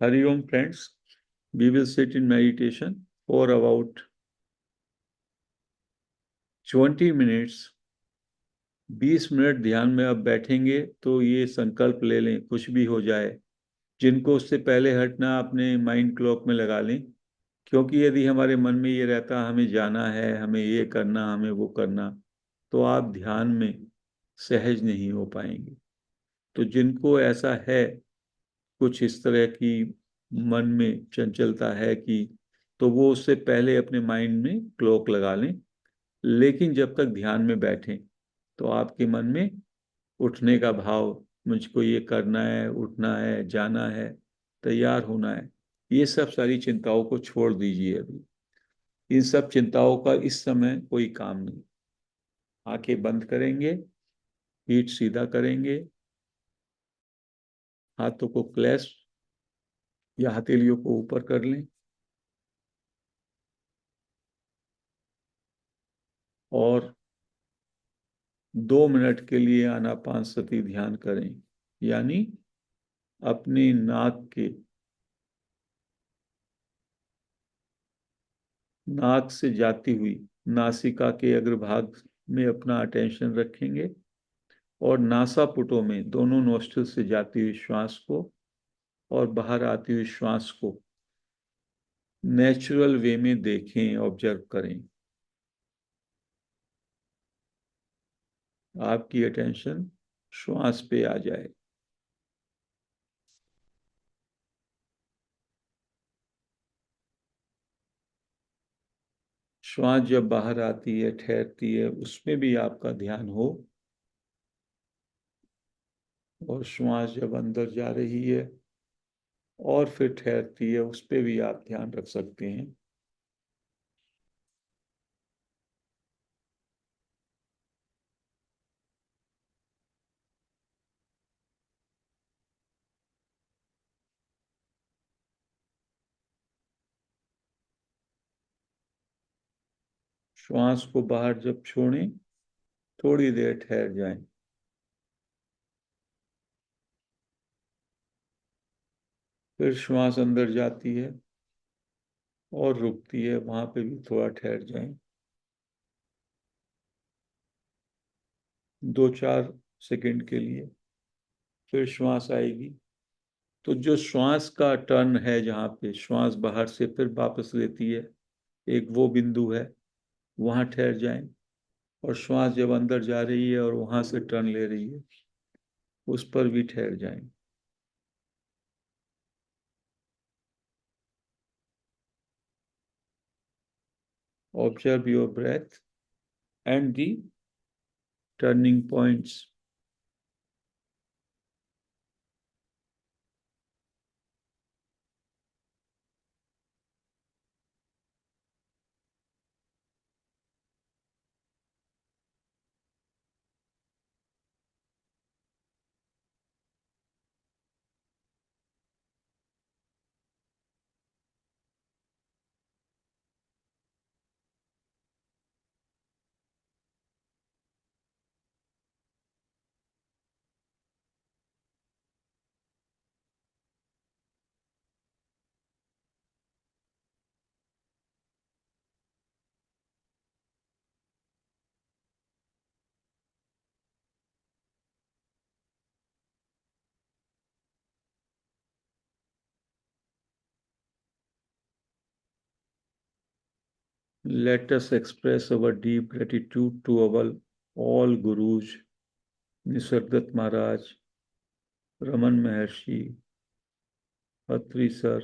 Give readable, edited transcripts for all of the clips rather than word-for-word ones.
Hari Om friends, we will sit in meditation for about 20 minutes. 20 minute ध्यान में अब बैठेंगे तो ये संकल्प ले लें कुछ भी हो जाए। जिनको उससे पहले हटना अपने माइंड क्लॉक में लगा लें, क्योंकि यदि हमारे मन में ये रहता हमें जाना है, हमें ये करना, हमें वो करना, तो आप ध्यान में सहज नहीं हो पाएंगे। तो जिनको ऐसा है, कुछ इस तरह की मन में चंचलता है कि, तो वो उससे पहले अपने माइंड में क्लॉक लगा लें। लेकिन जब तक ध्यान में बैठें तो आपके मन में उठने का भाव, मुझको ये करना है, उठना है, जाना है, तैयार होना है, ये सब सारी चिंताओं को छोड़ दीजिए। अभी इन सब चिंताओं का इस समय कोई काम नहीं। आंखें बंद करेंगे, पीठ सीधा करेंगे, हाथों को क्लैस्प या हथेलियों को ऊपर कर लें और 2 मिनट के लिए आनापानसति ध्यान करें। यानी अपनी नाक से जाती हुई नासिका के अग्रभाग में अपना अटेंशन रखेंगे और नासापुटों में दोनों नोस्ट्रिल से जाती हुई श्वास को और बाहर आती हुई श्वास को नेचुरल वे में देखें, ऑब्जर्व करें। आपकी अटेंशन श्वास पे आ जाए। श्वास जब बाहर आती है, ठहरती है, उसमें भी आपका ध्यान हो, और श्वास जब अंदर जा रही है और फिर ठहरती है, उस पर भी आप ध्यान रख सकते हैं। श्वास को बाहर जब छोड़ें, थोड़ी देर ठहर जाएं। फिर श्वास अंदर जाती है और रुकती है, वहां पे भी थोड़ा ठहर जाएं। 2-4 सेकंड के लिए। फिर श्वास आएगी तो जो श्वास का टर्न है, जहाँ पे श्वास बाहर से फिर वापस लेती है, एक वो बिंदु है, वहां ठहर जाएं। और श्वास जब अंदर जा रही है और वहां से टर्न ले रही है, उस पर भी ठहर जाएं। Observe your breath and the turning points. Let us express our deep gratitude to our all Gurus, Nisargadatta Maharaj, Raman Maharshi, Atri Sir,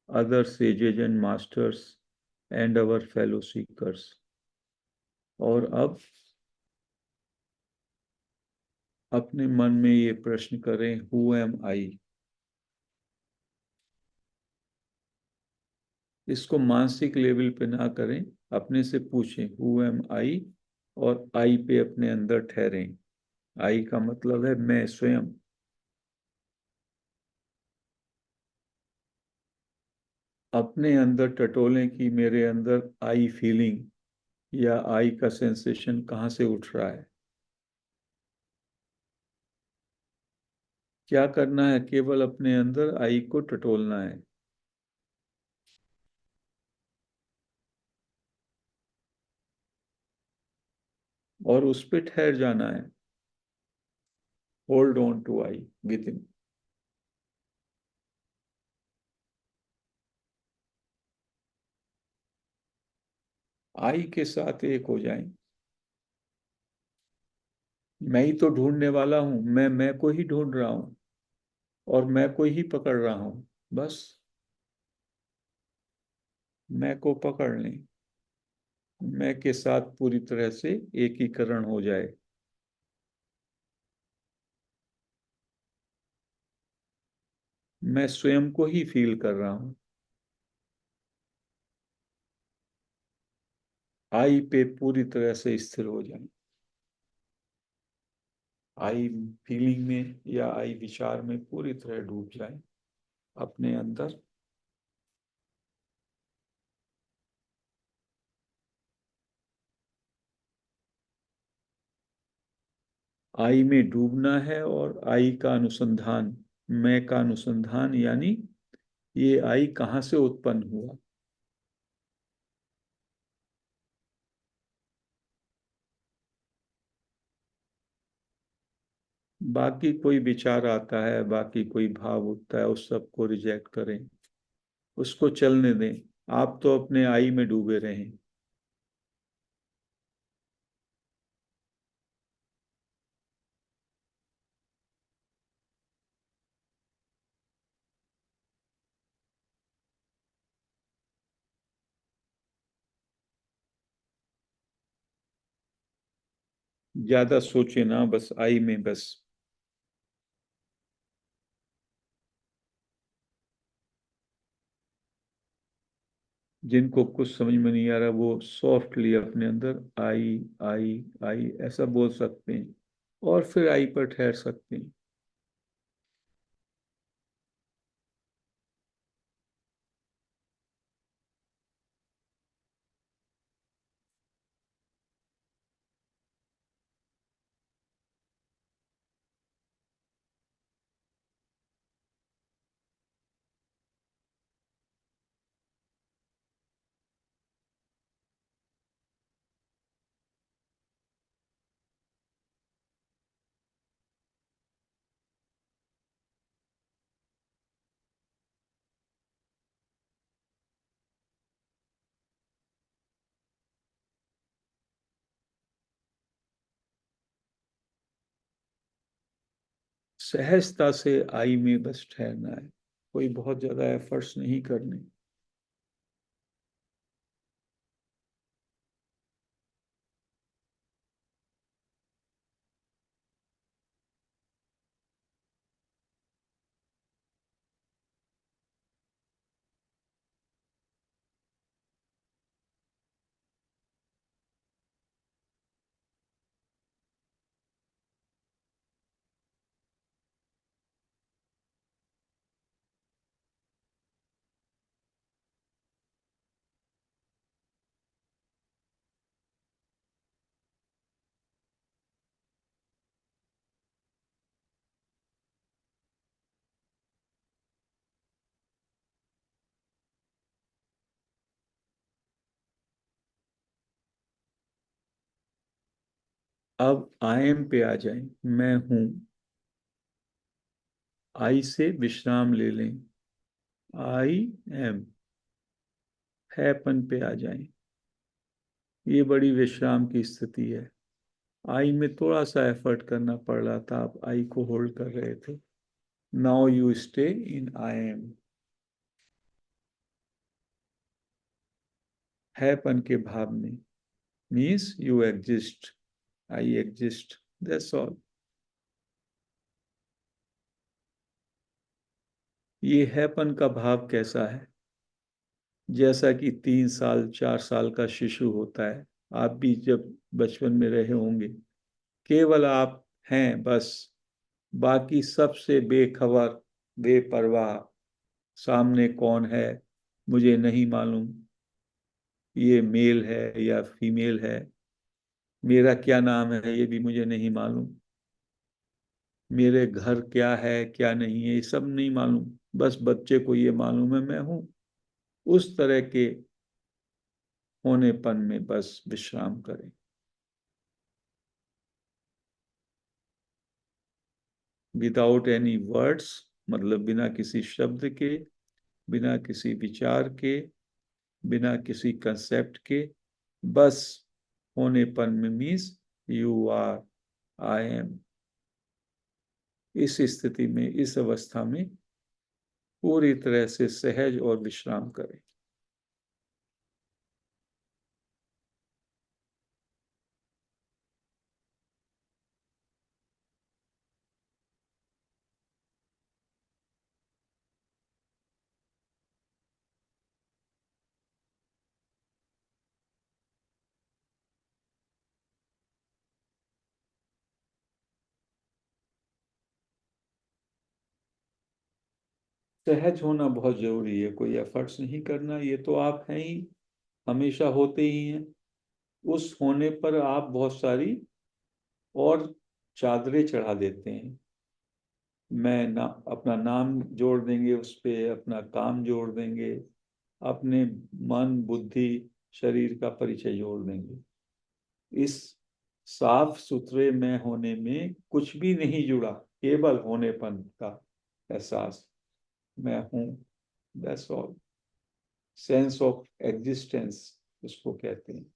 other sages and masters, and our fellow seekers. और अब अपने मन में ये प्रश्न करें, Who am I? इसको मानसिक लेवल पे ना करें, अपने से पूछें Who am I? और आई पे अपने अंदर ठहरें। आई का मतलब है मैं स्वयं। अपने अंदर टटोलें कि मेरे अंदर आई फीलिंग या आई का सेंसेशन कहाँ से उठ रहा है। क्या करना है? केवल अपने अंदर आई को टटोलना है। और उस पे ठहर जाना है। Hold on to I with in. I के साथ एक हो जाएं। मैं ही तो ढूंढने वाला हूं, मैं को ही ढूंढ रहा हूं। और मैं को ही पकड़ रहा हूं। बस। मैं को पकड़ लें। मैं के साथ पूरी तरह से एकीकरण हो जाए। मैं स्वयं को ही फील कर रहा हूं। आई पे पूरी तरह से स्थिर हो जाए। आई फीलिंग में या आई विचार में पूरी तरह डूब जाए अपने अंदर। आई में डूबना है और आई का अनुसंधान, मैं का अनुसंधान, यानी ये आई कहाँ से उत्पन्न हुआ। बाकी कोई विचार आता है, बाकी कोई भाव उठता है, उस सब को रिजेक्ट करें। उसको चलने दें। आप तो अपने आई में डूबे रहें। ज्यादा सोचे ना, बस आई में बस। जिनको कुछ समझ में नहीं आ रहा, वो सॉफ्टली अपने अंदर आई, आई, आई ऐसा बोल सकते हैं। और फिर आई पर ठहर सकते हैं। सहजता से आई में बस ठहरना है। कोई बहुत ज्यादा एफर्ट्स नहीं करने। अब आई एम पे आ जाएं। मैं हूं। आई से विश्राम ले लें। I am. हैपन पे आ जाएं। ये बड़ी विश्राम की स्थिति है। आई में थोड़ा सा एफर्ट करना पड़ रहा था, आप आई को होल्ड कर रहे थे। Now you stay in I am. Happen के भाव में। Means you exist. I exist. That's all. ये हैपन का भाव कैसा है? जैसा कि 3 साल 4 साल का शिशु होता है। आप भी जब बचपन में रहे होंगे, केवल आप हैं बस। बाकी सबसे बेखबर, बेपरवाह। सामने कौन है मुझे नहीं मालूम। ये मेल है या फीमेल है। मेरा क्या नाम है ये भी मुझे नहीं मालूम। मेरे घर क्या है क्या नहीं है ये सब नहीं मालूम, बस बच्चे को ये मालूम है मैं हूं। उस तरह के होनेपन में बस विश्राम करें। विदाउट एनी वर्ड्स, मतलब बिना किसी शब्द के, बिना किसी विचार के, बिना किसी कंसेप्ट के, बस होनेपन में means you are, I am. इस स्थिति में, इस अवस्था में पूरी तरह से सहज और विश्राम करें। सहज होना बहुत जरूरी है, कोई एफर्ट्स नहीं करना, ये तो आप हैं ही, हमेशा होते ही हैं। उस होने पर आप बहुत सारी और चादरें चढ़ा देते हैं। मैं ना, अपना नाम जोड़ देंगे उस पे, अपना काम जोड़ देंगे, अपने मन बुद्धि शरीर का परिचय जोड़ देंगे। इस साफ सुथरे में होने में कुछ भी नहीं जुड़ा, केवल होनेपन का एहसास, मैं हूं, that's all. Sense of existence उसको कहते हैं,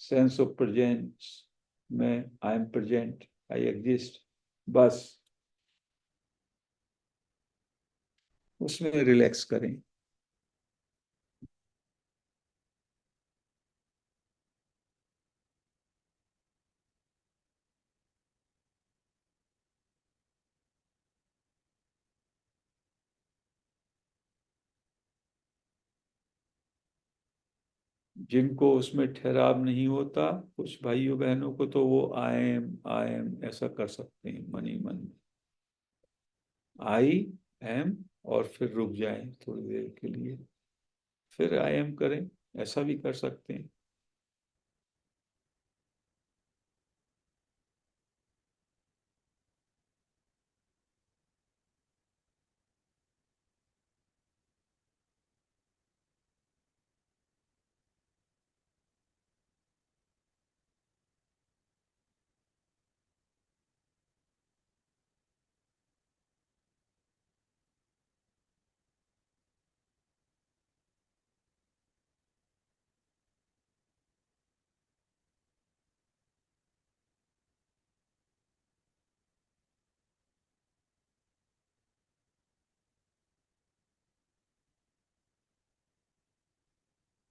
सेंस ऑफ प्रेजेंस। मैं, I am present, I exist, बस उसमें रिलैक्स करें। जिनको उसमें ठहराव नहीं होता, कुछ भाइयों बहनों को, तो वो आई एम ऐसा कर सकते हैं मन ही मन। आई एम, और फिर रुक जाएं थोड़ी देर के लिए, फिर आई एम करें, ऐसा भी कर सकते हैं।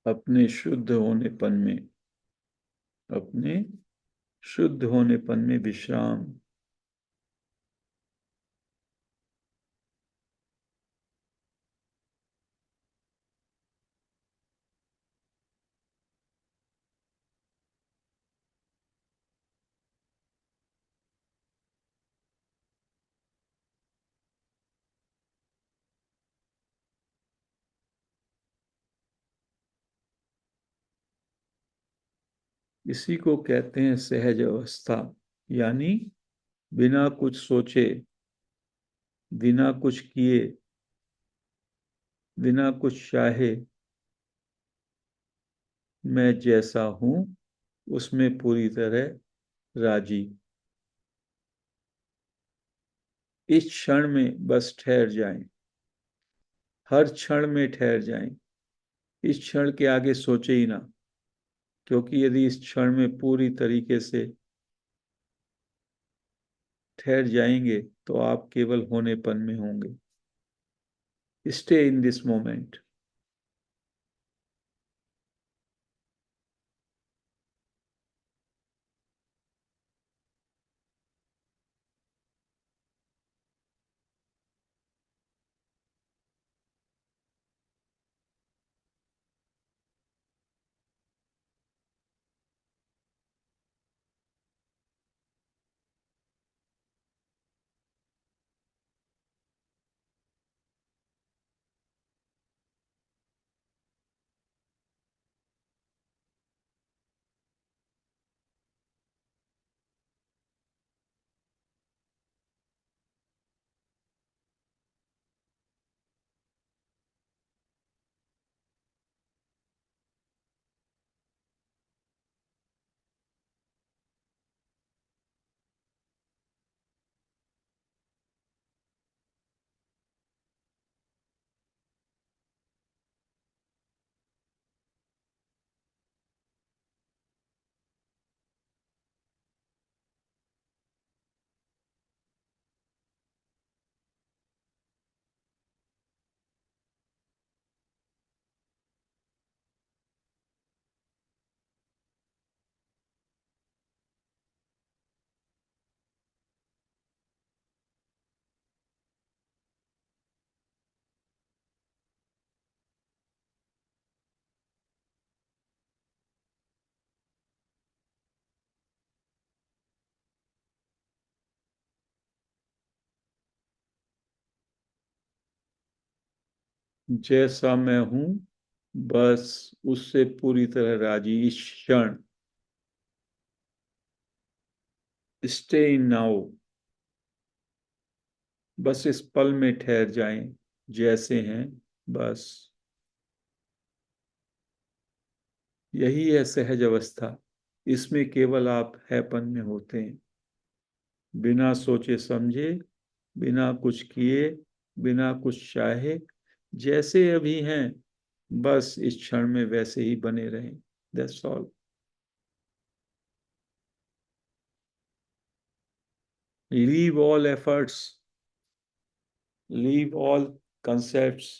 अपने शुद्ध होनेपन में, अपने शुद्ध होनेपन में विश्राम। इसी को कहते हैं सहज अवस्था, यानी बिना कुछ सोचे, बिना कुछ किए, बिना कुछ चाहे, मैं जैसा हूं उसमें पूरी तरह राजी। इस क्षण में बस ठहर जाएं, हर क्षण में ठहर जाएं, इस क्षण के आगे सोचे ही ना, क्योंकि यदि इस क्षण में पूरी तरीके से ठहर जाएंगे तो आप केवल होनेपन में होंगे। Stay in this moment. जैसा मैं हूं बस उससे पूरी तरह राजी इस क्षण। स्टे इन नाउ, बस इस पल में ठहर जाएं जैसे हैं बस। यही है सहज अवस्था, इसमें केवल आप हैपन में होते हैं, बिना सोचे समझे, बिना कुछ किए, बिना कुछ चाहे, जैसे अभी हैं बस इस क्षण में वैसे ही बने रहें। That's all. Leave all efforts, leave all concepts,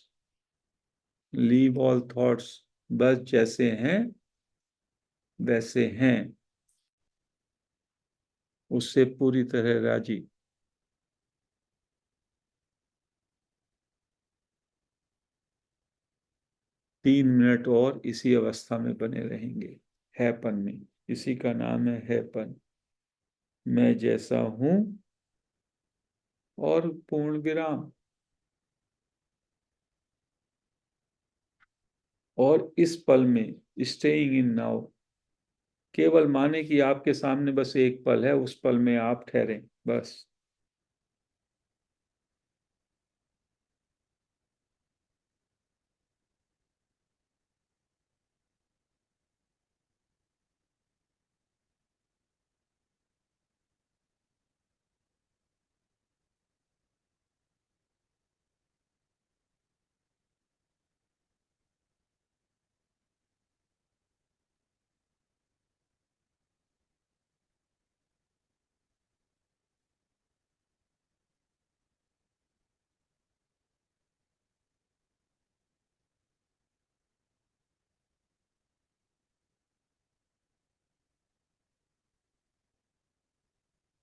leave all thoughts, बस जैसे हैं वैसे हैं, उससे पूरी तरह राजी। 3 मिनट और इसी अवस्था में बने रहेंगे, हैपन में। इसी का नाम है हैपन। मैं जैसा हूं और पूर्ण विराम। और इस पल में, स्टेइंग इन नाउ, केवल माने कि आपके सामने बस एक पल है, उस पल में आप ठहरें बस।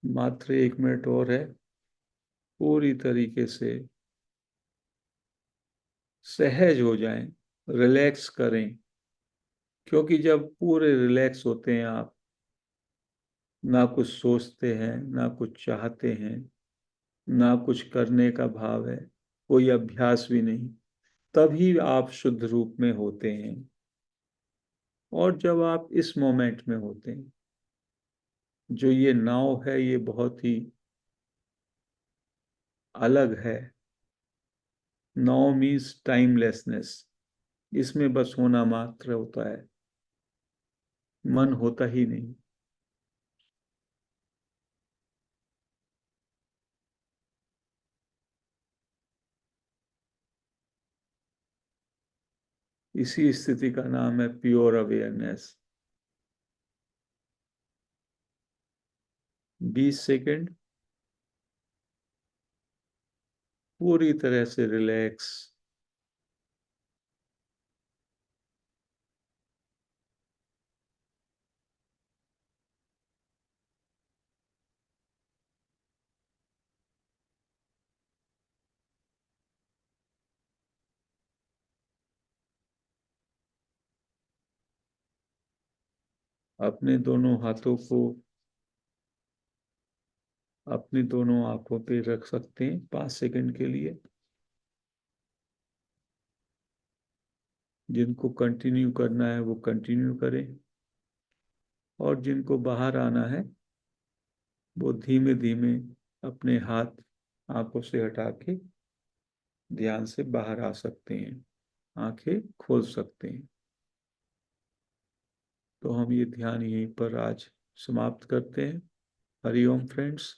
मात्र 1 मिनट और है। पूरी तरीके से सहज हो जाएं, रिलैक्स करें, क्योंकि जब पूरे रिलैक्स होते हैं आप, ना कुछ सोचते हैं, ना कुछ चाहते हैं, ना कुछ करने का भाव है, कोई अभ्यास भी नहीं, तभी आप शुद्ध रूप में होते हैं। और जब आप इस मोमेंट में होते हैं, जो ये नाव है ये बहुत ही अलग है। नाउ मीन्स टाइमलेसनेस, इसमें बस होना मात्र होता है, मन होता ही नहीं। इसी स्थिति का नाम है प्योर अवेयरनेस। 20 सेकेंड पूरी तरह से रिलैक्स। अपने दोनों हाथों को अपनी दोनों आंखों पे रख सकते हैं 5 सेकंड के लिए। जिनको कंटिन्यू करना है वो कंटिन्यू करें, और जिनको बाहर आना है वो धीमे धीमे अपने हाथ आंखों से हटा के ध्यान से बाहर आ सकते हैं, आंखें खोल सकते हैं। तो हम ये ध्यान यहीं पर आज समाप्त करते हैं। हरिओम फ्रेंड्स।